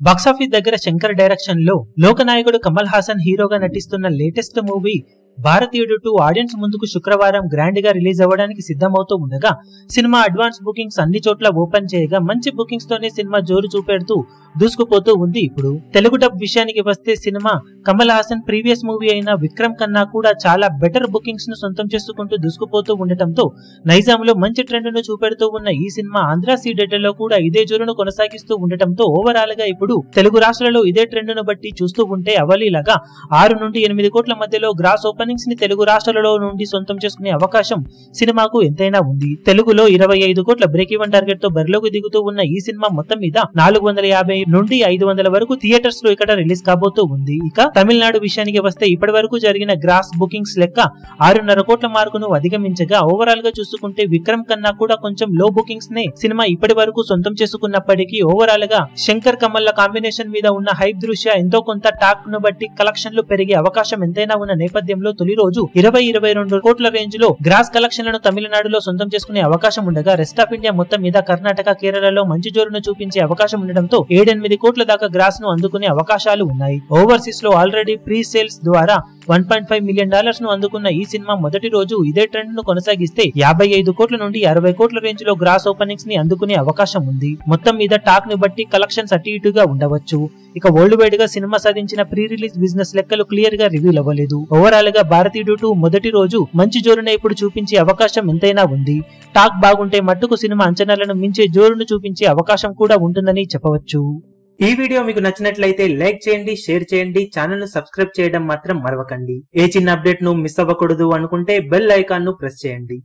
Box office దగ్గర Shankar direction లో లోకనాయకుడు కమల్ హాసన్ హీరోగా నటిస్తున్న లేటెస్ట్ మూవీ భారతీయుడు 2 ఆడియన్స్ ముందుకు శుక్రవారం గ్రాండ్ గా రిలీజ్ అవ్వడానికి సిద్ధమవుతూ ఉండగా సినిమా అడ్వాన్స్ బుకింగ్స్ అన్ని చోట్ల ఓపెన్ చేయగా మంచి బుకింగ్స్ తోనే సినిమా జోరు చూపెడుతూ దూసుకుపోతూ ఉంది. ఇప్పుడు తెలుగు డబ్ విషయానికి వస్తే cinema Kamal Haasan previous movie అయిన విక్రమ్ కన్నా కూడా చాలా బెటర్ బుకింగ్స్ ను సొంతం చేసుకుంటూ దూసుకుపోతూ ఉండటంతో నైజాంలో మంచి ట్రెండ్ ను చూపెడుతూ ఉన్న ఈ సినిమా ఆంధ్ర సీడెట్లో కూడా ఇదే జోరును కొనసాగిస్తూ ఉండటంతో ఓవరాల్ గా ఇప్పుడు తెలుగు రాష్ట్రాలలో ఇదే ట్రెండ్ ను బట్టి చూస్తూ ఉంటే అవలీలాగా 6 నుండి 8 కోట్ల మధ్యలో గ్రాస్ ఓపెనింగ్స్ ని తెలుగు రాష్ట్రాలలో నుండి సొంతం చేసుకునే అవకాశం సినిమాకు ఎంతైనా ఉంది. తెలుగులో 25 కోట్ల బ్రేక్ ఈవెన్ టార్గెట్ తో బరిలోకి దిగుతూ ఉన్న ఈ సినిమా మొత్తం మీద 450 నుండి 500 వరకు థియేటర్స్ లో ఇక్కడ రిలీజ్ కాబోతూ ఉంది. ఇక తమిళనాడు విషయానికి వస్తే ఇప్పటి వరకు జరిగిన గ్రాస్ బుకింగ్స్ లెక్క 6.5 కోట్ల మార్కును అధిగమించగా ఓవరాల్ గా చూసుకుంటే విక్రమ్ కన్నా కూడా కొంచెం లో బుకింగ్స్ నే సినిమా ఇప్పటి వరకు సొంతం చేసుకున్నప్పటికీ ఓవరాల్ గా శంకర్ కమల్ కాంబినేషన్ మీద ఉన్న హైప్ దృష్ట్యా ఎంతో కొంత టాక్ ను బట్టి కలెక్షన్లు పెరిగే అవకాశం ఎంతైనా ఉన్న నేపథ్యంలో తొలి రోజు 20-22 కోట్ల రేంజ్ లో గ్రాస్ కలెక్షన్లను తమిళనాడులో సొంతం చేసుకునే అవకాశం ఉండగా రెస్ట్ ఆఫ్ ఇండియా మొత్తం మీద కర్ణాటక, కేరళలో మంచి జోరును చూపించే అవకాశం ఉండడంతో 7-8 కోట్ల దాకా గ్రాస్ ను అందుకునే అవకాశాలు ఉన్నాయి. ఓవర్సీస్ లో ఆల్రెడీ ప్రీ సేల్స్ ద్వారా $1.5 మిలియన్ ను అందుకున్న ఈ సినిమా మొదటి రోజు ఇదే ట్రెండ్ ను కొనసాగిస్తే 55 కోట్ల నుండి 60 కోట్ల రేంజ్ లో గ్రాస్ ఓపెనింగ్స్ ని అందుకునే అవకాశం ఉంది. మొత్తం మీద టాక్ ని బట్టి కలెక్షన్స్ అటు ఇటుగా ఉండవచ్చు. ఇక వరల్డ్ వైడ్ గా సినిమా సాధించిన ప్రీ రిలీజ్ బిజినెస్ లెక్కలు క్లియర్ గా రివీల్ అవ్వలేదు. ఓవరాల్ గా భారతీయుడు 2 మొదటి రోజు మంచి జోరును ఇప్పుడు చూపించే అవకాశం ఎంతైనా ఉంది. టాక్ బాగుంటే మట్టుకు సినిమా అంచనాలను మించే జోరును చూపించే అవకాశం కూడా ఉంటుందని చెప్పవచ్చు. ఈ వీడియో మీకు నచ్చినట్లయితే లైక్ చేయండి, షేర్ చేయండి, ఛానల్ ను సబ్స్క్రైబ్ చేయడం మాత్రం మరవకండి. ఏ చిన్న అప్డేట్ ను మిస్ అవ్వకూడదు అనుకుంటే బెల్ ఐకాన్ ను ప్రెస్ చేయండి.